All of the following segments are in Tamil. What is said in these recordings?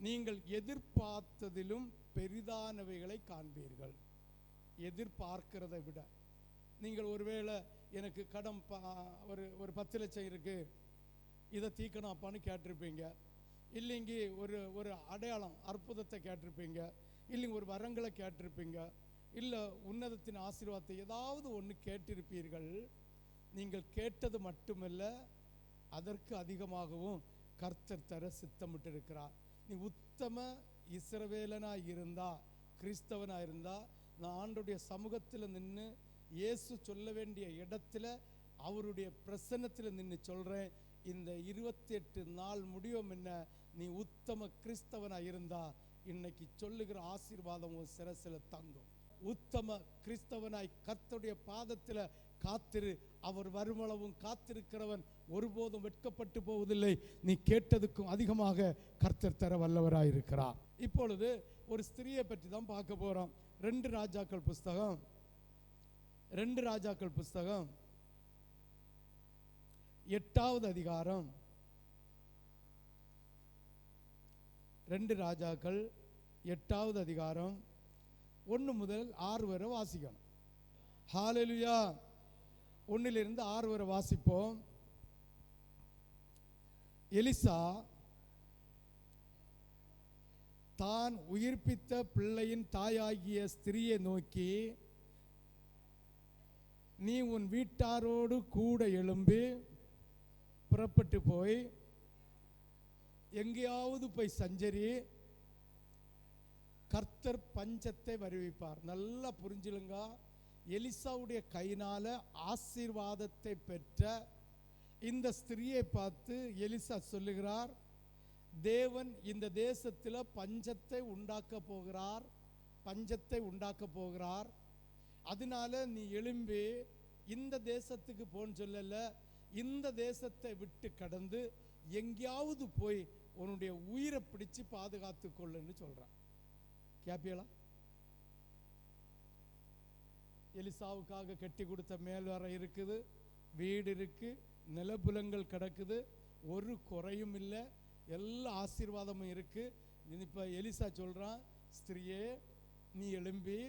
நீங்கள் எதிர்பார்த்ததிலும் பெரிதானவைகளை காண்பீர்கள். எதிர்பார்க்கிறதை விட நீங்கள் ஒருவேளை எனக்கு கடன் ஒரு 10 லட்சம் இருக்கு, இதை தீக்கணாப்பான்னு கேட்டிருப்பீங்க. இல்லைங்க ஒரு அடையாளம் அற்புதத்தை கேட்டிருப்பீங்க, இல்லைங்க ஒரு வரங்களை கேட்டிருப்பீங்க, இல்லை உன்னதத்தின் ஆசீர்வாதத்தை ஏதாவது ஒன்று கேட்டிருப்பீர்கள். நீங்கள் கேட்டது மட்டுமல்ல, அதற்கு அதிகமாகவும் கர்த்தர் தர சித்தமிட்டு இருக்கிறார். நீ உத்தம இஸ்ரவேலனாக இருந்தா, கிறிஸ்தவனாக இருந்தா, நான் ஆண்டுடைய சமூகத்தில் நின்று இயேசு சொல்ல வேண்டிய இடத்துல அவருடைய பிரசன்னத்தில் நின்று சொல்கிறேன், இந்த 28 நாள் முடிவும் என்ன, நீ உத்தம கிறிஸ்தவனாக இருந்தா இன்னைக்கு சொல்லுகிற ஆசீர்வாதம் ஒரு சிரசில் தங்கும். உத்தம கிறிஸ்தவனாய் கர்த்தருடைய பாதத்தில் காத்திரு. அவர் வருமளவும் காத்திருக்கிறவன் ஒருபோதும் வெட்கப்பட்டு போவதில்லை. நீ கேட்டதுக்கும் அதிகமாக கர்த்தர் தர வல்லவராயிருக்கிறார். இப்பொழுது ஒரு ஸ்திரியை பற்றி தான் பார்க்க போறோம். 2 ராஜாக்கள் புஸ்தகம் 8வது அதிகாரம், 2 ராஜாக்கள் 8வது அதிகாரம் 1 முதல் 6 வரை வாசிக்கணும். ஹல்லேலூயா. 1 6 வரை வாசிப்போம். எலிசா தான் உயிர்ப்பித்த பிள்ளையின் தாயாகிய ஸ்திரியை நோக்கி, நீ உன் வீட்டாரோடு கூட எழும்பி புறப்பட்டு போய் எங்கேயாவது போய் சஞ்சரி, கர்த்தர் பஞ்சத்தை வருவிப்பார். நல்லா புரிஞ்சுலுங்க. எலிசாவுடைய கையினால ஆசீர்வாதத்தை பெற்ற இந்த ஸ்திரியை பார்த்து எலிசா சொல்லுகிறார், தேவன் இந்த தேசத்தில் பஞ்சத்தை உண்டாக்க போகிறார். அதனால நீ எழும்பி இந்த தேசத்துக்கு போன்னு சொல்லல, இந்த தேசத்தை விட்டு கடந்து எங்கேயாவது போய் உன்னுடைய உயிரை பிடிச்சு பாதுகாத்து கொள்ளுன்னு சொல்றான். கேப்பியலா? எலிசாவுக்காக கட்டி கொடுத்த மேல்வரை இருக்குது, வீடு இருக்கு, நிலபுலங்கள் கிடக்குது, ஒரு குறையும் இல்லை, எல்லா ஆசீர்வாதமும் இருக்கு. இப்போ எலிசா சொல்றான், ஸ்திரியே நீ எழும்பி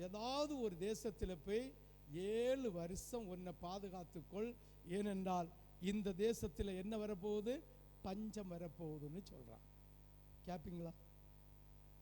ஏதாவது ஒரு தேசத்தில் போய் 7 வருஷம் உன்னை பாதுகாத்துக்கொள். ஏனென்றால் இந்த தேசத்தில் என்ன வரப்போகுது, பஞ்சம் வரப்போகுதுன்னு சொல்றான். கேப்பீங்களா?